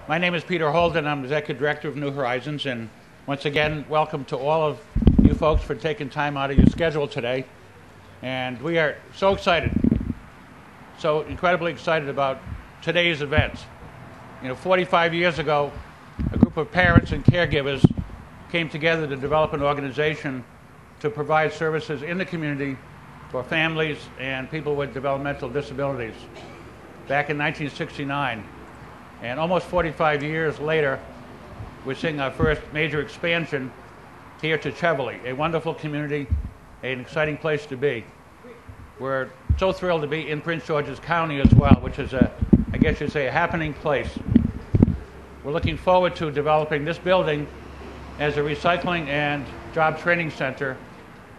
My name is Peter Holden. I'm Executive Director of New Horizons, and once again, welcome to all of you folks for taking time out of your schedule today. And we are so excited, so incredibly excited about today's events. 45 years ago, a group of parents and caregivers came together to develop an organization to provide services in the community for families and people with developmental disabilities back in 1969. And almost 45 years later, we're seeing our first major expansion here to Cheverly, a wonderful community, an exciting place to be. We're so thrilled to be in Prince George's County as well, which is I guess you'd say, a happening place. We're looking forward to developing this building as a recycling and job training center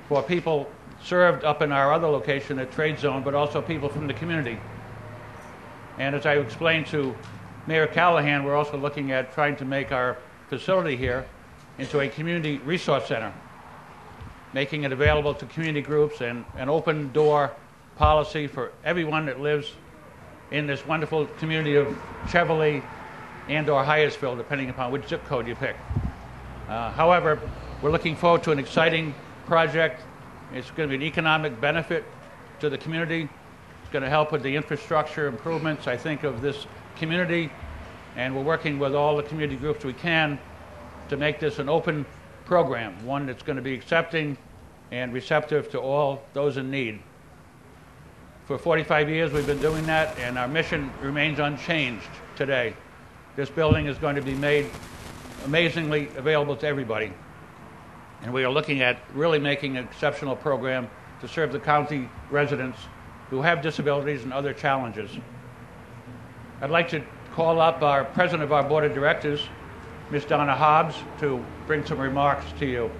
for people served up in our other location at Trade Zone, but also people from the community. And as I explained to Mayor Callahan, we're also looking at trying to make our facility here into a community resource center, making it available to community groups and an open door policy for everyone that lives in this wonderful community of Cheverly and or Hyattsville, depending upon which zip code you pick. However, we're looking forward to an exciting project. It's going to be an economic benefit to the community. It's going to help with the infrastructure improvements, I think, of this community, and we're working with all the community groups we can to make this an open program, one that's going to be accepting and receptive to all those in need. For 45 years we've been doing that, and our mission remains unchanged today. This building is going to be made amazingly available to everybody, and we are looking at really making an exceptional program to serve the county residents who have disabilities and other challenges. I'd like to call up our President of our Board of Directors, Ms. Donna Hobbs, to bring some remarks to you.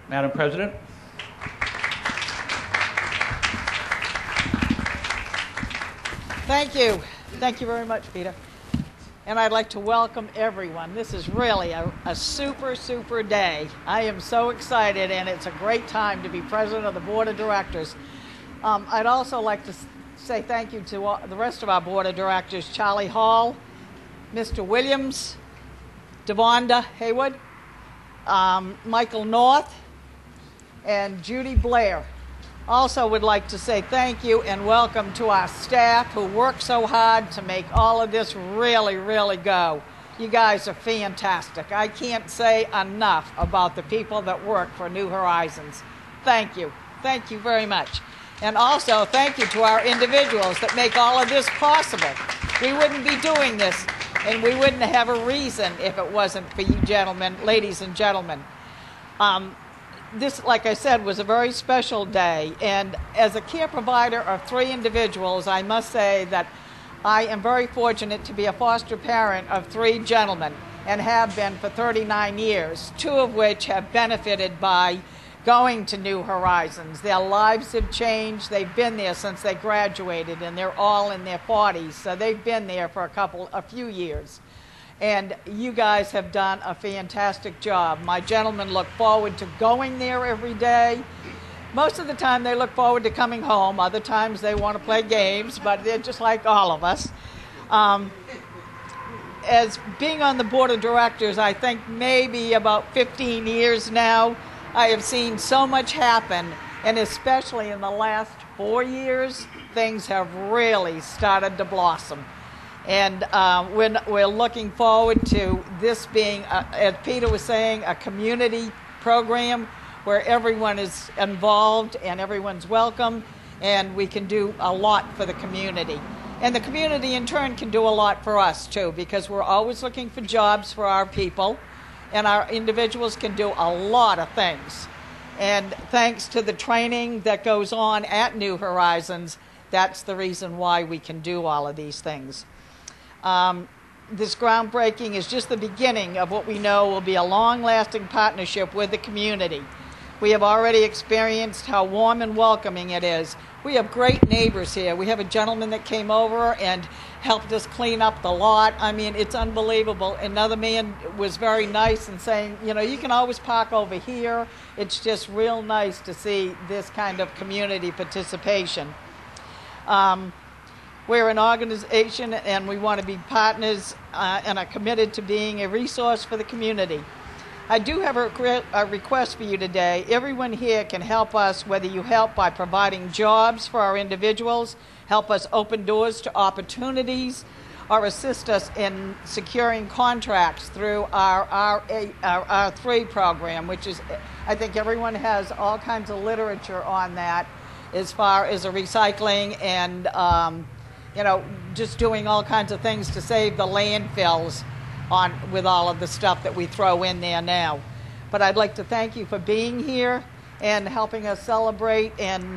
Madam President. Thank you. Thank you very much, Peter. And I'd like to welcome everyone. This is really a super, super day. I am so excited, and it's a great time to be President of the Board of Directors. I'd also like to say thank you to the rest of our Board of Directors, Charlie Hall, Mr. Williams, Devonda Haywood, Michael North, and Judy Blair. Also would like to say thank you and welcome to our staff who work so hard to make all of this really, really go. You guys are fantastic. I can't say enough about the people that work for New Horizons. Thank you. Thank you very much. And also, thank you to our individuals that make all of this possible. We wouldn't be doing this, and we wouldn't have a reason if it wasn't for you gentlemen, ladies and gentlemen. This, like I said, was a very special day. And as a care provider of 3 individuals, I must say that I am very fortunate to be a foster parent of 3 gentlemen and have been for 39 years, 2 of which have benefited by going to New Horizons. Their lives have changed. They've been there since they graduated, and they're all in their 40s, so they've been there for a few years. And you guys have done a fantastic job. My gentlemen look forward to going there every day. Most of the time they look forward to coming home. Other times they want to play games, but they're just like all of us. As being on the Board of Directors, I think maybe about 15 years now, I have seen so much happen, and especially in the last 4 years, things have really started to blossom. And we're looking forward to this being, as Peter was saying, a community program where everyone is involved and everyone's welcome, and we can do a lot for the community. And the community, in turn, can do a lot for us, too, because we're always looking for jobs for our people, and our individuals can do a lot of things. And thanks to the training that goes on at New Horizons, that's the reason why we can do all of these things. This groundbreaking is just the beginning of what we know will be a long-lasting partnership with the community. We have already experienced how warm and welcoming it is. We have great neighbors here. We have a gentleman that came over and helped us clean up the lot. I mean, it's unbelievable. Another man was very nice and saying, you can always park over here. It's just real nice to see this kind of community participation. We're an organization and we want to be partners and are committed to being a resource for the community. I do have a request for you today. Everyone here can help us, whether you help by providing jobs for our individuals, help us open doors to opportunities, or assist us in securing contracts through our R3 program, which is, I think everyone has all kinds of literature on that as far as a recycling and, just doing all kinds of things to save the landfills with all of the stuff that we throw in there now. But I'd like to thank you for being here and helping us celebrate in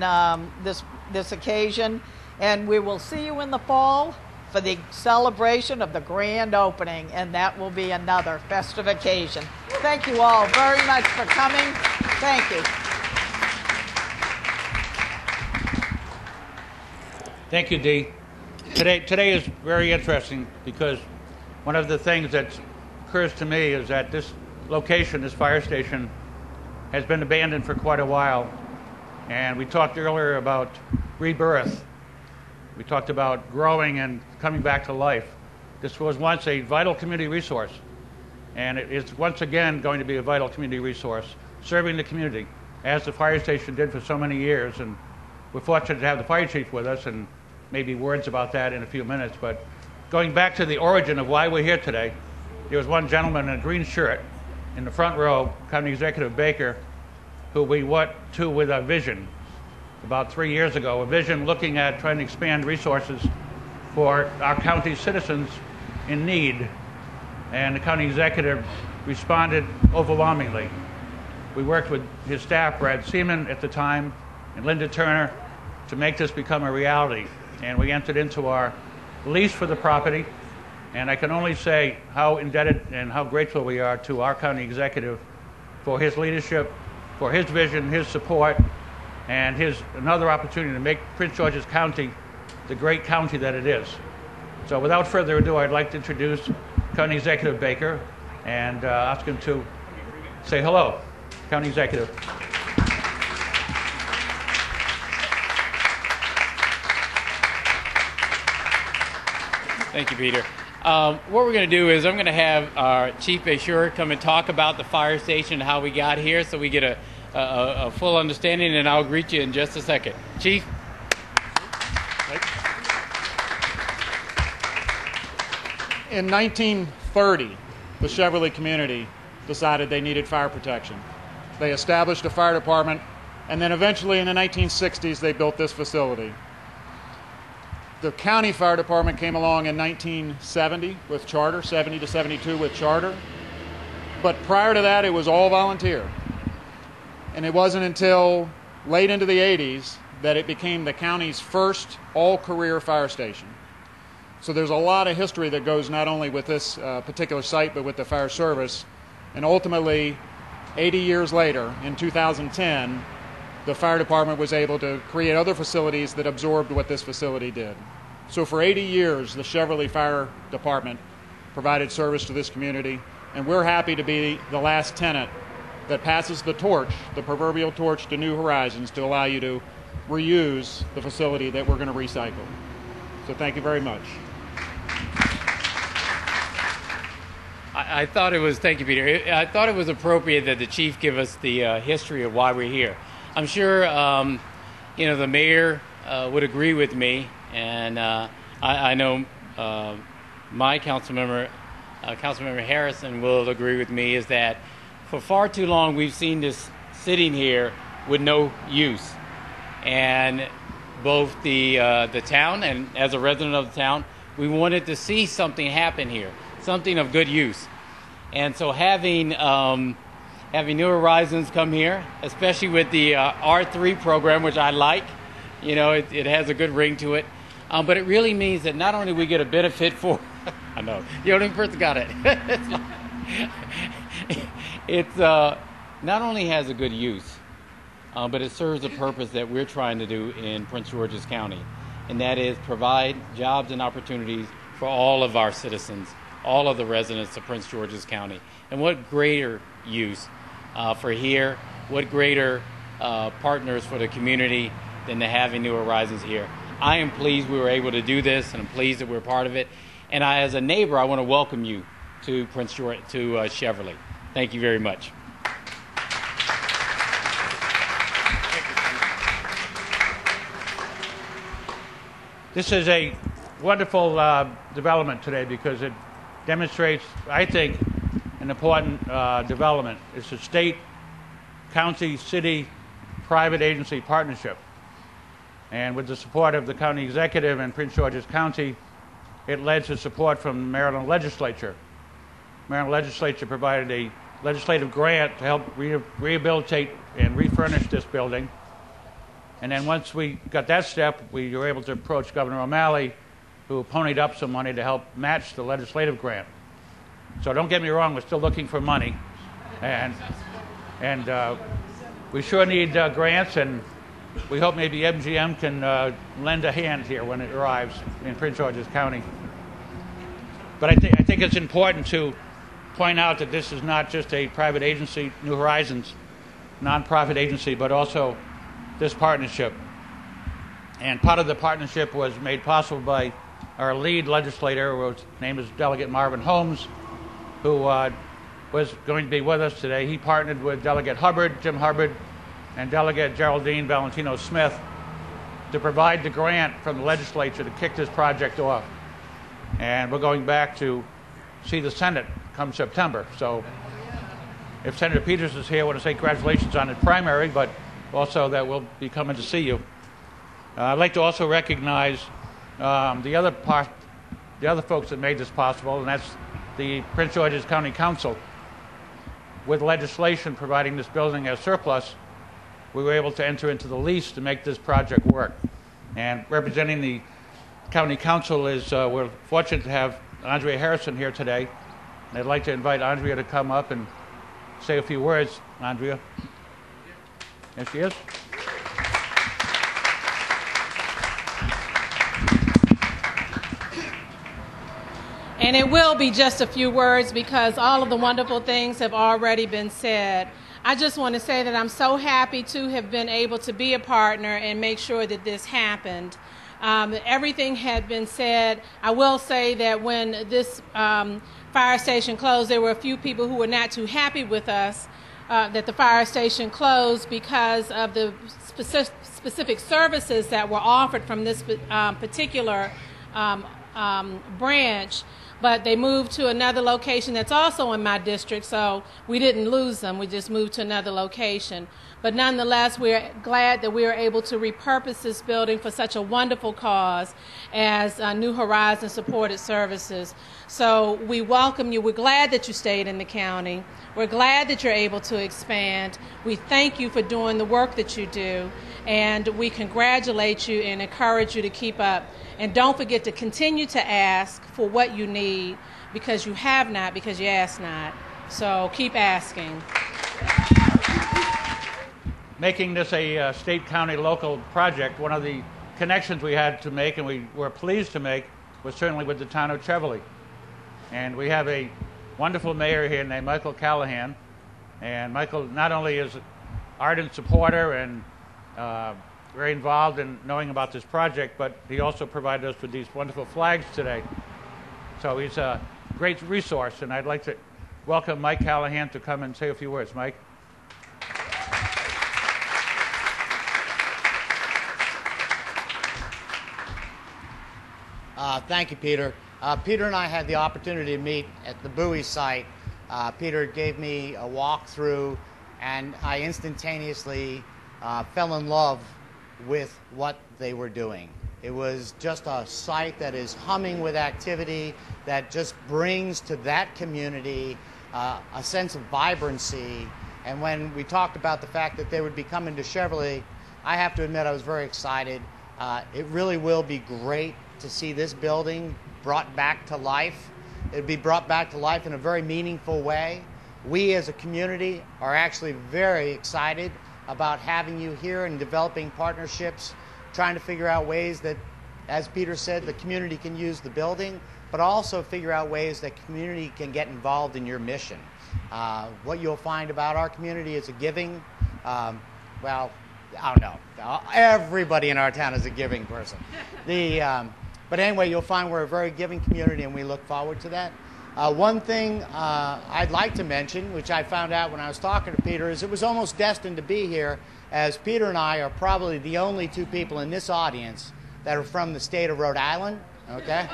this occasion. And we will see you in the fall for the celebration of the grand opening, and that will be another festive occasion. Thank you all very much for coming. Thank you. Thank you, Dee. Today is very interesting because one of the things that occurs to me is that this location, this fire station, has been abandoned for quite a while. And we talked earlier about rebirth. We talked about growing and coming back to life. This was once a vital community resource, and it is once again going to be a vital community resource, serving the community, as the fire station did for so many years. And we're fortunate to have the fire chief with us, and maybe words about that in a few minutes. But going back to the origin of why we're here today, there was one gentleman in a green shirt in the front row, County Executive Baker, who we went to with a vision about 3 years ago, a vision looking at trying to expand resources for our county citizens in need. And the county executive responded overwhelmingly. We worked with his staff, Brad Seaman at the time, and Linda Turner, to make this become a reality. And we entered into our lease for the property. And I can only say how indebted and how grateful we are to our county executive for his leadership, for his vision, his support, and another opportunity to make Prince George's County the great county that it is. So without further ado, I'd like to introduce County Executive Baker and ask him to say hello. County Executive. Thank you, Peter. What we're going to do is I'm going to have our Chief Beshore come and talk about the fire station and how we got here so we get a full understanding, and I'll greet you in just a second. Chief? In 1930, the Cheverly community decided they needed fire protection. They established a fire department, and then eventually in the 1960s they built this facility. The county fire department came along in 1970 with charter, 70 to 72 with charter. But prior to that, it was all volunteer. And it wasn't until late into the 80s that it became the county's first all-career fire station. So there's a lot of history that goes not only with this particular site, but with the fire service. And ultimately, 80 years later, in 2010, the fire department was able to create other facilities that absorbed what this facility did. So for 80 years, the Cheverly Fire Department provided service to this community, and we're happy to be the last tenant that passes the torch, the proverbial torch, to New Horizons to allow you to reuse the facility that we're going to recycle. So thank you very much. I thought it was, thank you, Peter. I thought it was appropriate that the chief give us the history of why we're here. I'm sure, the mayor would agree with me, and I know my Councilmember Harrison will agree with me, is that for far too long we've seen this sitting here with no use. And both the town and as a resident of the town, we wanted to see something happen here, something of good use. And so having New Horizons come here, especially with the R3 program, which I like, it has a good ring to it. But it really means that not only we get a benefit for, I know, the only person got it. It's not only has a good use, but it serves a purpose that we're trying to do in Prince George's County, and that is provide jobs and opportunities for all of our citizens, all of the residents of Prince George's County. And what greater use for here, what greater partners for the community than to having New Horizons here. I am pleased we were able to do this, and I'm pleased that we're part of it. And as a neighbor, I want to welcome you to Cheverly. Thank you very much. This is a wonderful development today because it demonstrates, I think, an important development. It's a state, county, city, private agency partnership. And with the support of the county executive and Prince George's County, it led to support from the Maryland legislature. Maryland legislature provided a legislative grant to help rehabilitate and refurnish this building. And then once we got that step, we were able to approach Governor O'Malley, who ponied up some money to help match the legislative grant. So don't get me wrong, we're still looking for money. And we sure need grants, and we hope maybe MGM can lend a hand here when it arrives in Prince George's County. But I think it's important to point out that this is not just a private agency, New Horizons, nonprofit agency, but also this partnership. And part of the partnership was made possible by our lead legislator, whose name is Delegate Marvin Holmes, who was going to be with us today. He partnered with Delegate Hubbard, Jim Hubbard, and Delegate Geraldine Valentino Smith to provide the grant from the legislature to kick this project off. And we're going back to see the Senate come September. So if Senator Peters is here, I want to say congratulations on his primary, but also that we'll be coming to see you. I'd like to also recognize the other folks that made this possible, and that's the Prince George's County Council. With legislation providing this building as surplus, we were able to enter into the lease to make this project work. And representing the County Council is, we're fortunate to have Andrea Harrison here today. And I'd like to invite Andrea to come up and say a few words. Andrea. There she is. And it will be just a few words because all of the wonderful things have already been said. I just want to say that I'm so happy to have been able to be a partner and make sure that this happened. Everything had been said. I will say that when this fire station closed, there were a few people who were not too happy with us that the fire station closed because of the specific services that were offered from this particular branch. But they moved to another location that's also in my district, so we didn't lose them. We just moved to another location. But nonetheless, we're glad that we were able to repurpose this building for such a wonderful cause as New Horizons Supported Services. So we welcome you. We're glad that you stayed in the county. We're glad that you're able to expand. We thank you for doing the work that you do, and we congratulate you and encourage you to keep up. And don't forget to continue to ask for what you need, because you have not, because you ask not. So keep asking. Making this a state, county, local project, one of the connections we had to make, and we were pleased to make, was certainly with the town of Cheverly. And we have a wonderful mayor here named Michael Callahan. And Michael not only is an ardent supporter and very involved in knowing about this project, but he also provided us with these wonderful flags today. So he's a great resource, and I'd like to welcome Mike Callahan to come and say a few words. Mike. Thank you, Peter. Peter and I had the opportunity to meet at the Bowie site. Peter gave me a walkthrough, and I instantaneously fell in love with what they were doing. It was just a site that is humming with activity, that just brings to that community a sense of vibrancy. And when we talked about the fact that they would be coming to Cheverly, I have to admit I was very excited. It really will be great to see this building brought back to life. It'd be brought back to life in a very meaningful way. We as a community are actually very excited about having you here and developing partnerships, trying to figure out ways that, as Peter said, the community can use the building, but also figure out ways that community can get involved in your mission. What you'll find about our community is a giving. Well, Oh, no. Everybody in our town is a giving person. But anyway, you'll find we're a very giving community, and we look forward to that. One thing I'd like to mention, which I found out when I was talking to Peter, is it was almost destined to be here, as Peter and I are probably the only two people in this audience that are from the state of Rhode Island, okay?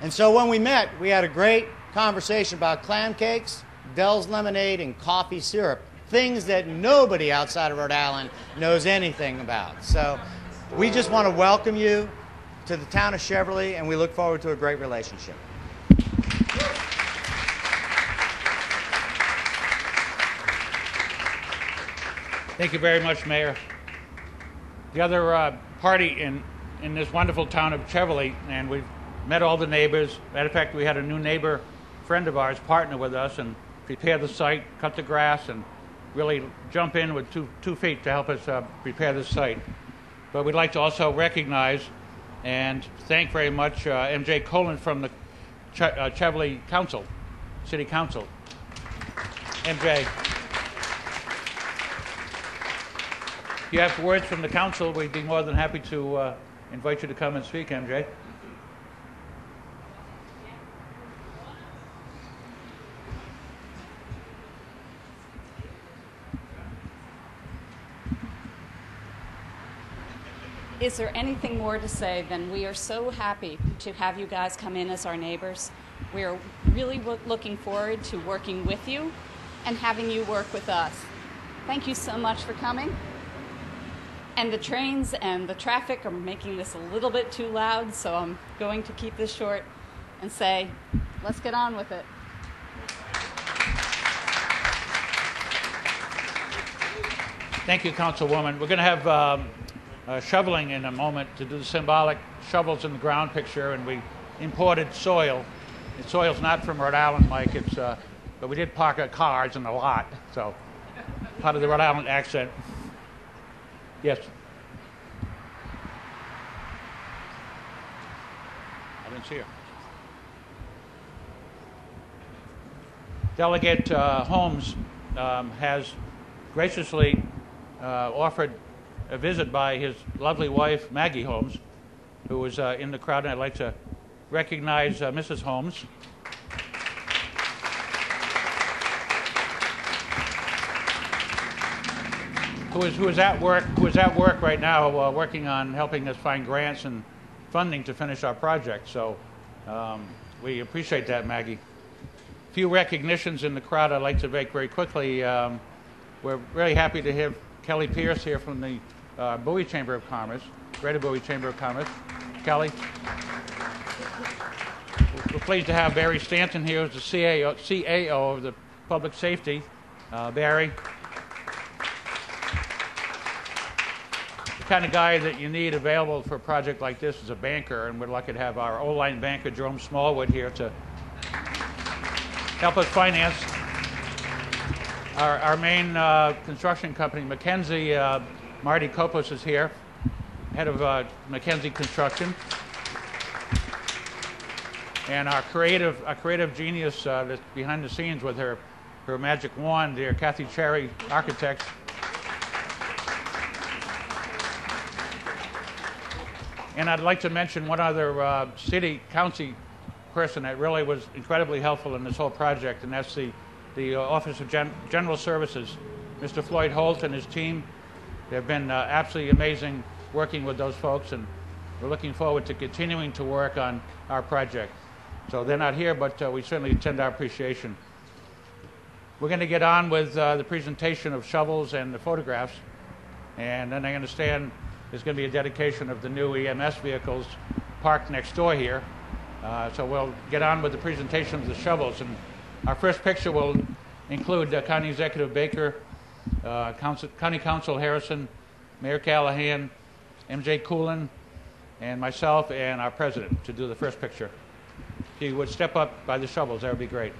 And so when we met, we had a great conversation about clam cakes, Dell's lemonade, and coffee syrup, things that nobody outside of Rhode Island knows anything about. So we just want to welcome you to the town of Cheverly, and we look forward to a great relationship. Thank you very much, Mayor. The other party in this wonderful town of Cheverly, and we've met all the neighbors. Matter of fact, we had a new neighbor friend of ours partner with us and prepare the site, cut the grass, and really jump in with two feet to help us prepare the site. But we'd like to also recognize and thank very much MJ Colin from the Cheverly Council, City Council. MJ. If you have words from the council, we'd be more than happy to invite you to come and speak, MJ. Is there anything more to say than we are so happy to have you guys come in as our neighbors? We are really looking forward to working with you and having you work with us. Thank you so much for coming. And the trains and the traffic are making this a little bit too loud, so I'm going to keep this short and say, let's get on with it. Thank you, Councilwoman. We're going to have shoveling in a moment to do the symbolic shovels in the ground picture, and we imported soil. The soil's not from Rhode Island, Mike. It's but we did park our cars in the lot, so part of the Rhode Island accent. Yes. I didn't see her. Delegate Holmes has graciously offered a visit by his lovely wife, Maggie Holmes, who was in the crowd, and I'd like to recognize Mrs. Holmes. Who is at work right now, working on helping us find grants and funding to finish our project. So we appreciate that, Maggie. A few recognitions in the crowd I'd like to make very quickly. We're really happy to have Kelly Pierce here from the Bowie Chamber of Commerce, Greater Bowie Chamber of Commerce. Kelly. We're pleased to have Barry Stanton here as the CAO of the Public Safety. Barry. The kind of guy that you need available for a project like this is a banker, and we're lucky to have our O-line banker, Jerome Smallwood, here to help us finance our main construction company, McKenzie. Marty Kopos is here, head of McKenzie Construction. And our creative genius that's behind the scenes with her magic wand there, Kathy Cherry Architects. And I'd like to mention one other city council person that really was incredibly helpful in this whole project, and that's the Office of General Services, Mr. Floyd Holt and his team. They've been absolutely amazing working with those folks, and we're looking forward to continuing to work on our project. So they're not here, but we certainly extend our appreciation. We're going to get on with the presentation of shovels and the photographs, and then I understand there's going to be a dedication of the new EMS vehicles parked next door here. So we'll get on with the presentation of the shovels. And our first picture will include County Executive Baker, County Council Harrison, Mayor Callahan, MJ Coolin, and myself and our president to do the first picture. If you would step up by the shovels, that would be great.